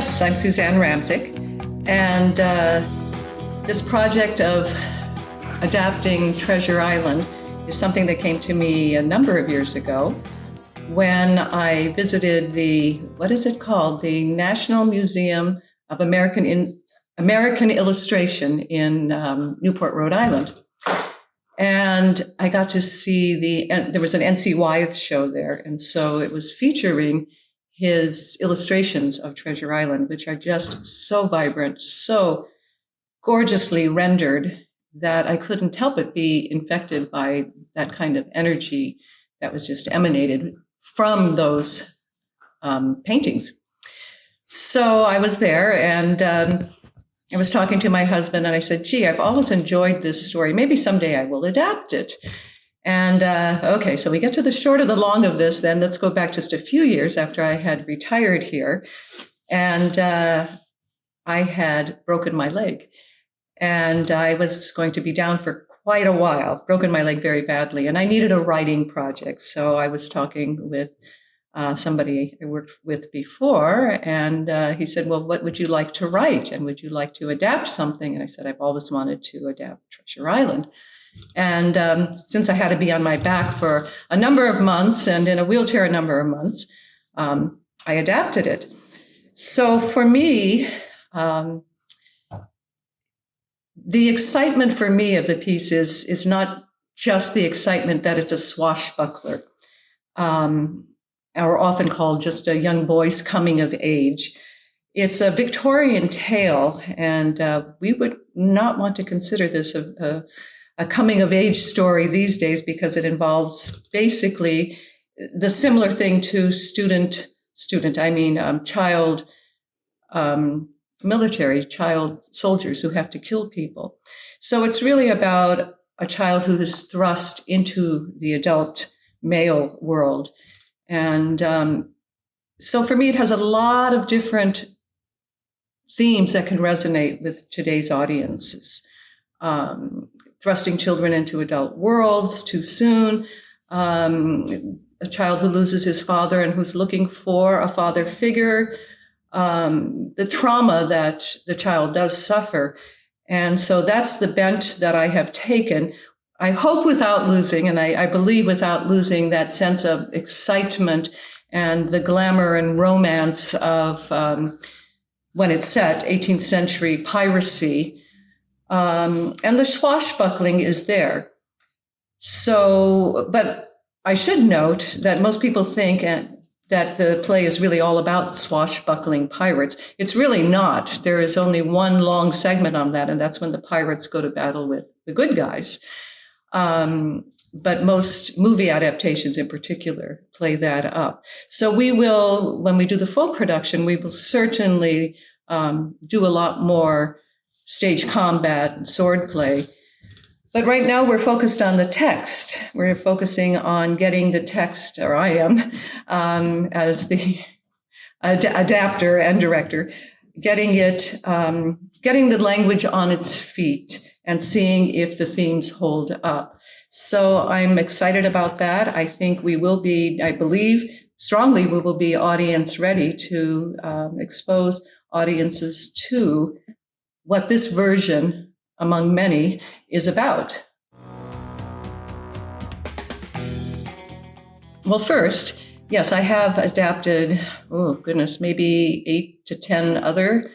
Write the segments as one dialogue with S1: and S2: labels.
S1: Yes, I'm Suzanne Ramczyk, and this project of adapting Treasure Island is something that came to me a number of years ago when I visited the National Museum of American Illustration in Newport, Rhode Island. And I got to see there was an N.C. Wyeth show there, and so it was featuring his illustrations of Treasure Island, which are just so vibrant, so gorgeously rendered that I couldn't help but be infected by that kind of energy that was just emanated from those paintings. So I was there, and I was talking to my husband, and I said, gee, I've always enjoyed this story. Maybe someday I will adapt it. And okay, so we get to the short of the long of this, then let's go back just a few years after I had retired here. And I had broken my leg. And I was going to be down for quite a while, broken my leg very badly. And I needed a writing project. So I was talking with somebody I worked with before, and he said, well, what would you like to write? And would you like to adapt something? And I said, I've always wanted to adapt Treasure Island. And since I had to be on my back for a number of months and in a wheelchair a number of months, I adapted it. So for me, the excitement for me of the piece is not just the excitement that it's a swashbuckler, or often called just a young boy's coming of age. It's a Victorian tale, and we would not want to consider this a coming of age story these days, because it involves basically the similar thing to child military, child soldiers who have to kill people. So it's really about a child who is thrust into the adult male world. And so for me, it has a lot of different themes that can resonate with today's audiences. Thrusting children into adult worlds too soon, a child who loses his father and who's looking for a father figure, the trauma that the child does suffer. And so that's the bent that I have taken. I hope without losing, and I believe without losing that sense of excitement and the glamour and romance of when it's set, 18th century piracy. And the swashbuckling is there. So, but I should note that most people think that the play is really all about swashbuckling pirates. It's really not. There is only one long segment on that, and that's when the pirates go to battle with the good guys. But most movie adaptations in particular play that up. So we will, when we do the full production, we will certainly do a lot more stage combat and sword play. But right now we're focused on the text. We're focusing on getting the text, or I am, as the adapter and director, getting the language on its feet and seeing if the themes hold up. So I'm excited about that. I think I believe strongly we will be audience ready to expose audiences to what this version, among many, is about. Well, first, yes, I have adapted, maybe 8 to 10 other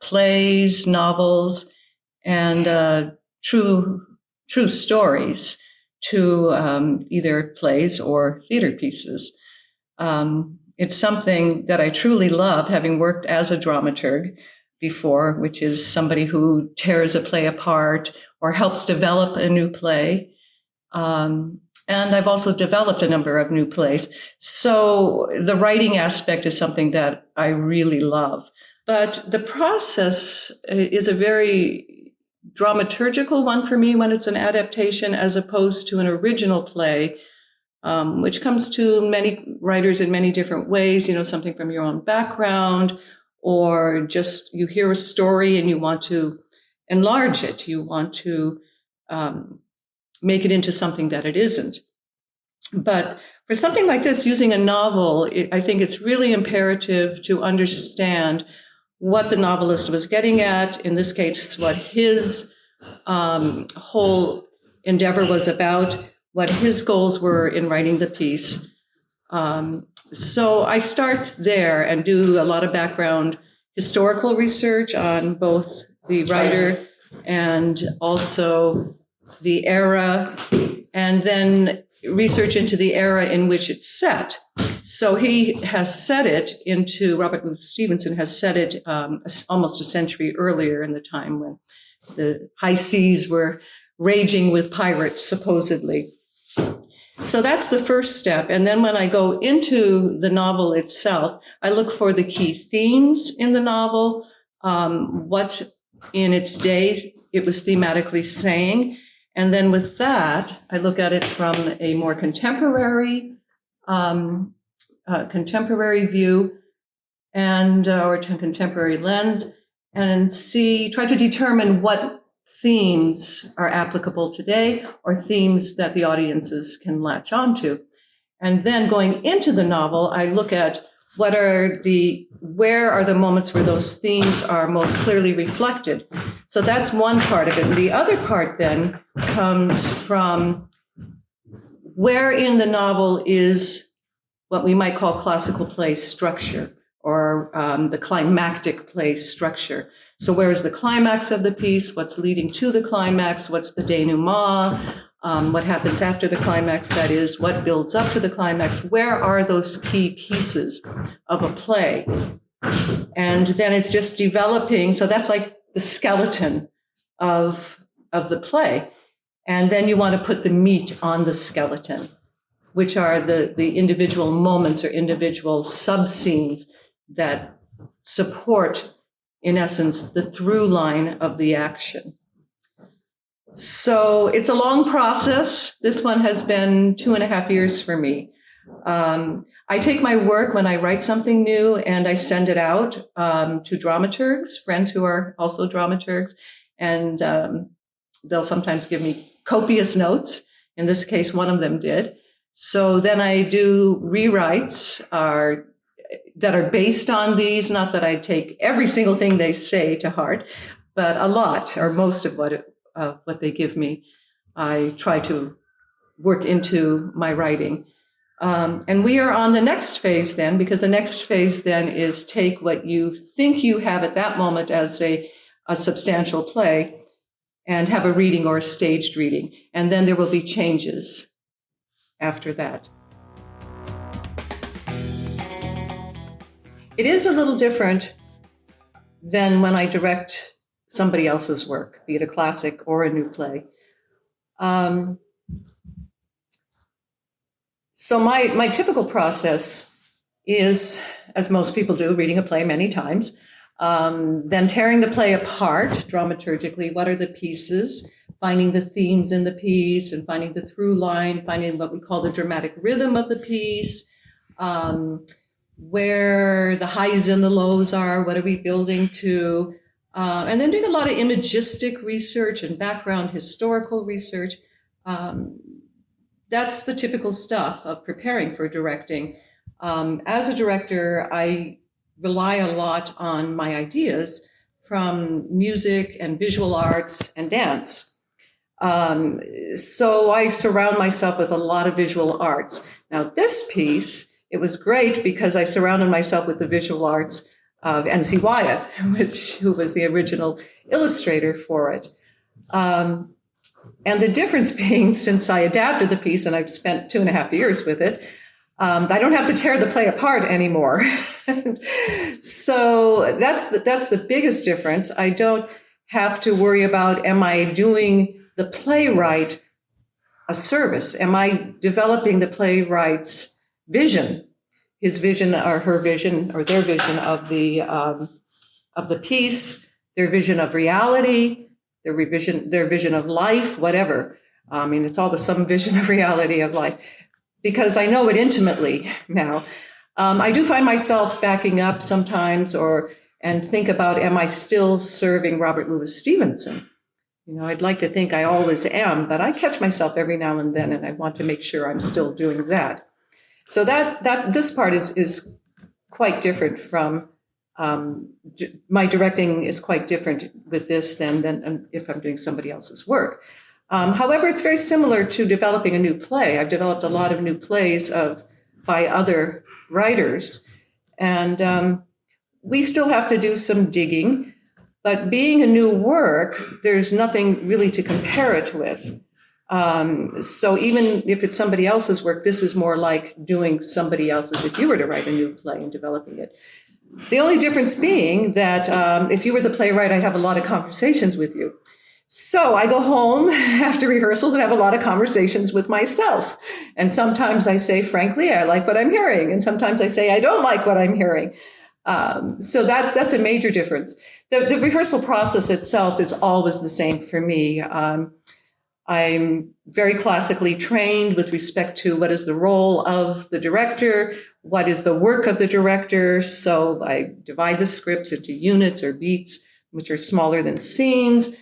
S1: plays, novels, and true stories to either plays or theater pieces. It's something that I truly love, having worked as a dramaturg before, which is somebody who tears a play apart or helps develop a new play. And I've also developed a number of new plays. So the writing aspect is something that I really love. But the process is a very dramaturgical one for me when it's an adaptation, as opposed to an original play, which comes to many writers in many different ways, something from your own background, or just you hear a story and you want to enlarge it. You want to make it into something that it isn't. But For something like this, using a novel, I think it's really imperative to understand what the novelist was getting at, in this case, what his whole endeavor was about, what his goals were in writing the piece. So I start there and do a lot of background historical research on both the writer and also the era, and then research into the era in which it's set. So he has set it into, Robert Louis Stevenson has set it almost a century earlier, in the time when the high seas were raging with pirates, supposedly. So that's the first step. And then when I go into the novel itself, I look for the key themes in the novel, what in its day it was thematically saying. And then with that, I look at it from a more contemporary view and or contemporary lens, and try to determine what themes are applicable today or themes that the audiences can latch onto. And then going into the novel, I look at where are the moments where those themes are most clearly reflected. So that's one part of it. And the other part then comes from where in the novel is what we might call classical play structure, or the climactic play structure. So where is the climax of the piece? What's leading to the climax? What's the denouement? What happens after the climax, that is, what builds up to the climax? Where are those key pieces of a play? And then it's just developing. So that's like the skeleton of the play. And then you want to put the meat on the skeleton, which are the individual moments or individual sub-scenes that support, in essence, the through line of the action. So it's a long process. This one has been 2.5 years for me. I take my work when I write something new and I send it out to dramaturgs, friends who are also dramaturgs, and they'll sometimes give me copious notes. In this case, one of them did. So then I do rewrites that are based on these, not that I take every single thing they say to heart, but a lot or most of what they give me, I try to work into my writing. And we are on the next phase then, because the next phase then is take what you think you have at that moment as a substantial play and have a reading or a staged reading. And then there will be changes after that. It is a little different than when I direct somebody else's work, be it a classic or a new play. So my typical process is, as most people do, reading a play many times, then tearing the play apart dramaturgically. What are the pieces? Finding the themes in the piece and finding the through line, finding what we call the dramatic rhythm of the piece, where the highs and the lows are, what are we building to, and then doing a lot of imagistic research and background historical research. That's the typical stuff of preparing for directing. As a director, I rely a lot on my ideas from music and visual arts and dance. So I surround myself with a lot of visual arts. Now, this piece, it was great because I surrounded myself with the visual arts of N.C. Wyeth, who was the original illustrator for it. And the difference being, since I adapted the piece and I've spent 2.5 years with it, I don't have to tear the play apart anymore. So that's the biggest difference. I don't have to worry about, am I doing the playwright a service? Am I developing the playwright's vision, his vision or her vision or their vision of the piece, their vision of reality, their vision of life, whatever. I mean, it's all some vision of reality of life, because I know it intimately now. I do find myself backing up sometimes and think about, am I still serving Robert Louis Stevenson? You know, I'd like to think I always am, but I catch myself every now and then, and I want to make sure I'm still doing that. So that this part is quite different from my directing is quite different with this than if I'm doing somebody else's work. However, it's very similar to developing a new play. I've developed a lot of new plays by other writers, and we still have to do some digging. But being a new work, there's nothing really to compare it with. So even if it's somebody else's work, this is more like doing somebody else's if you were to write a new play and developing it. The only difference being that if you were the playwright, I'd have a lot of conversations with you. So I go home after rehearsals and have a lot of conversations with myself. And sometimes I say, frankly, I like what I'm hearing. And sometimes I say, I don't like what I'm hearing. So that's a major difference. The rehearsal process itself is always the same for me. I'm very classically trained with respect to what is the role of the director, what is the work of the director. So I divide the scripts into units or beats, which are smaller than scenes,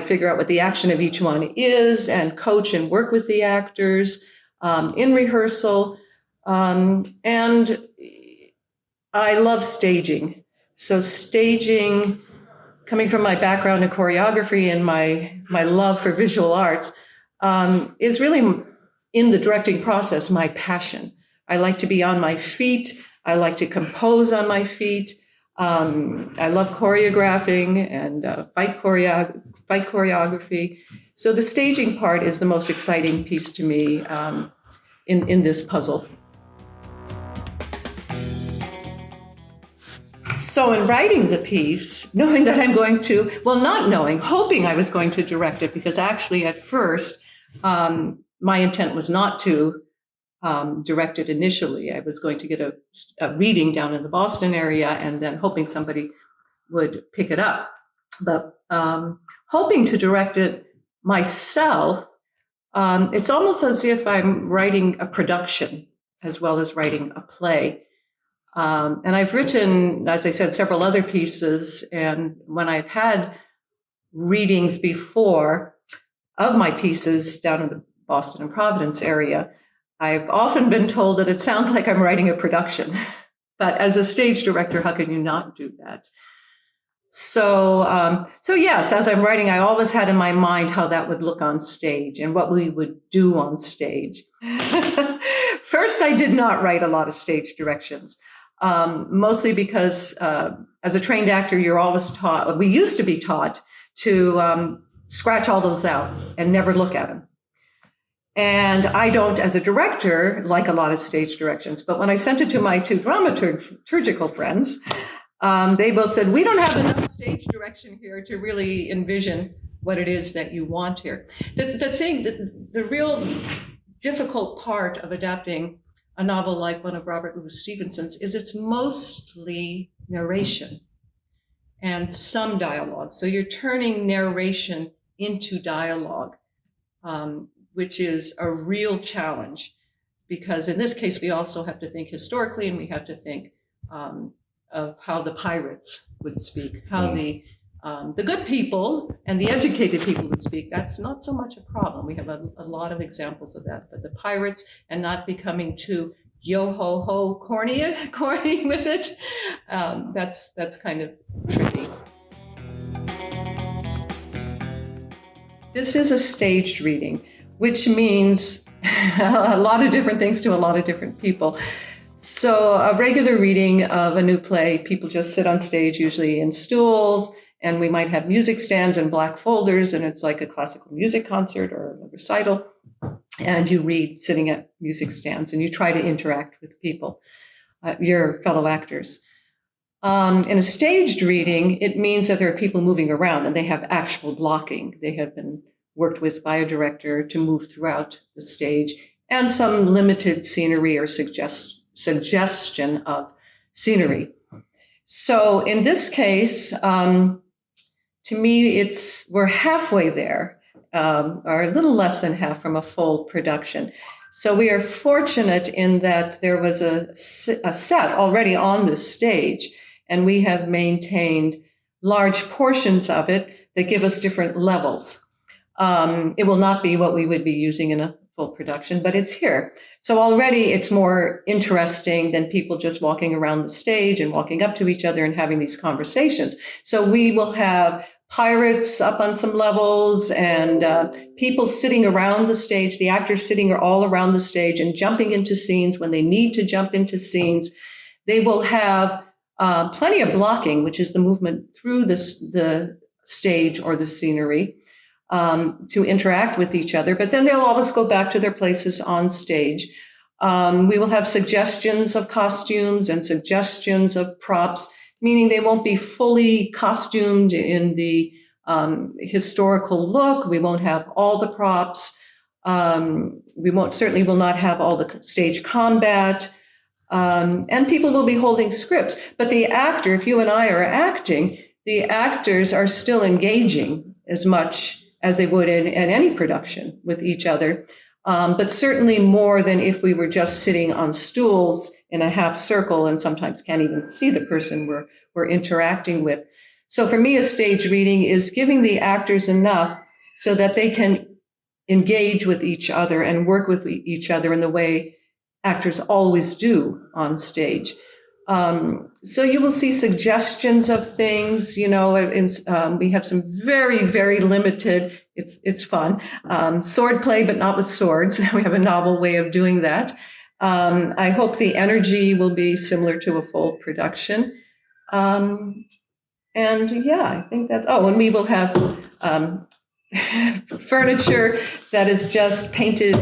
S1: figure out what the action of each one is, and coach and work with the actors in rehearsal. And I love staging. So staging, coming from my background in choreography and my love for visual arts, is really in the directing process my passion. I like to be on my feet. I like to compose on my feet. I love choreographing and fight choreography. So the staging part is the most exciting piece to me in this puzzle. So in writing the piece, knowing that I'm going to, well, not knowing, hoping I was going to direct it, because actually at first, my intent was not to direct it initially. I was going to get a reading down in the Boston area and then hoping somebody would pick it up. But hoping to direct it myself, it's almost as if I'm writing a production as well as writing a play. And I've written, as I said, several other pieces. And when I've had readings before of my pieces down in the Boston and Providence area, I've often been told that it sounds like I'm writing a production. But as a stage director, how can you not do that? So yes, as I'm writing, I always had in my mind how that would look on stage and what we would do on stage. First, I did not write a lot of stage directions. Mostly because as a trained actor, you're always taught, we used to be taught to scratch all those out and never look at them. And I don't, as a director, like a lot of stage directions. But when I sent it to my two dramaturgical friends, they both said, we don't have enough stage direction here to really envision what it is that you want here. The real difficult part of adapting a novel like one of Robert Louis Stevenson's is it's mostly narration and some dialogue. So you're turning narration into dialogue, which is a real challenge, because in this case, we also have to think historically, and we have to think of how the pirates would speak, how the good people and the educated people would speak. That's not so much a problem. We have a lot of examples of that. But the pirates, and not becoming too yo-ho-ho corny with it, that's kind of tricky. This is a staged reading, which means a lot of different things to a lot of different people. So a regular reading of a new play, people just sit on stage, usually in stools, and we might have music stands and black folders, and it's like a classical music concert or a recital. And you read sitting at music stands, and you try to interact with people, your fellow actors. In a staged reading, it means that there are people moving around, and they have actual blocking. They have been worked with by a director to move throughout the stage, and some limited scenery or suggestion of scenery. So in this case, to me, we're halfway there, or a little less than half from a full production. So we are fortunate in that there was a set already on this stage, and we have maintained large portions of it that give us different levels. It will not be what we would be using in a full production, but it's here. So already it's more interesting than people just walking around the stage and walking up to each other and having these conversations. So we will have pirates up on some levels and people sitting around the stage, the actors sitting all around the stage and jumping into scenes when they need to jump into scenes. They will have plenty of blocking, which is the movement through the stage or the scenery, to interact with each other, but then they'll always go back to their places on stage. We will have suggestions of costumes and suggestions of props, meaning they won't be fully costumed in the historical look. We won't have all the props. We certainly will not have all the stage combat. And people will be holding scripts. But the actor, if you and I are acting, the actors are still engaging as much as they would in any production with each other, but certainly more than if we were just sitting on stools in a half circle and sometimes can't even see the person we're interacting with. So for me, a stage reading is giving the actors enough so that they can engage with each other and work with each other in the way actors always do on stage. So you will see suggestions of things, we have some very, very limited, it's fun, sword play, but not with swords. We have a novel way of doing that. I hope the energy will be similar to a full production. And yeah, I think and we will have furniture that is just painted.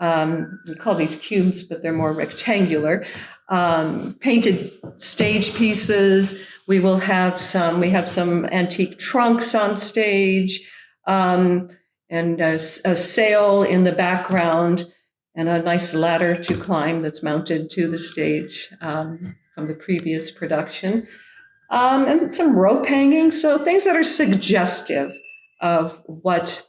S1: We call these cubes, but they're more rectangular. Painted stage pieces. We have some antique trunks on stage, and a sail in the background, and a nice ladder to climb that's mounted to the stage from the previous production, and some rope hanging. So things that are suggestive of what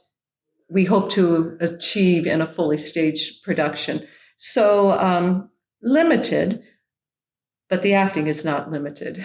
S1: we hope to achieve in a fully staged production. So limited, but the acting is not limited.